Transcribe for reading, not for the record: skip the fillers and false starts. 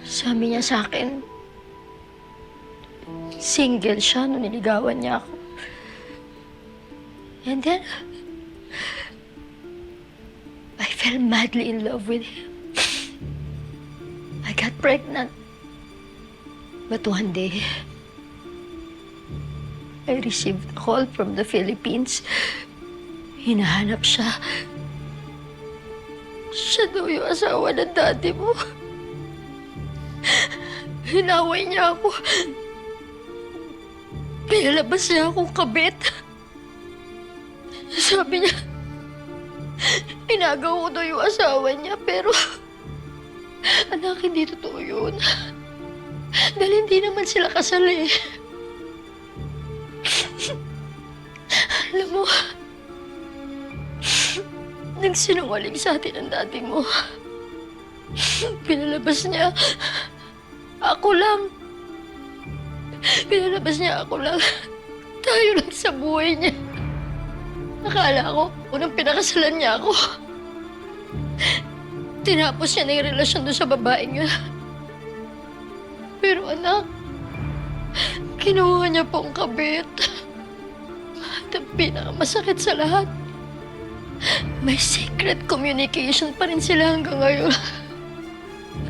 Sabi niya sa akin, single siya nung niligawan niya ako. And then, I fell madly in love with him. I got pregnant. But one day, I received a call from the Philippines. Hinahanap siya. Siya daw yung asawa ng daddy mo. Hinaway niya ako. Pinalabas niya akong kabit. Sabi niya, inagaw ko daw yung asawa niya, pero anak, hindi totoo yun. Dahil hindi naman sila kasal eh. Alam mo, nagsinungaling sa atin ang daddy mo. Pinalabas niya ako lang. Pinalabas niya ako lang. Tayo lang sa buhay niya. Akala ko, unang pinakasalan niya ako. Tinapos niya na yung relasyon doon sa babaeng yun. Pero anak, kinuha niya po ang kabit. At ang pinakamasakit sa lahat, may secret communication pa rin sila hanggang ngayon.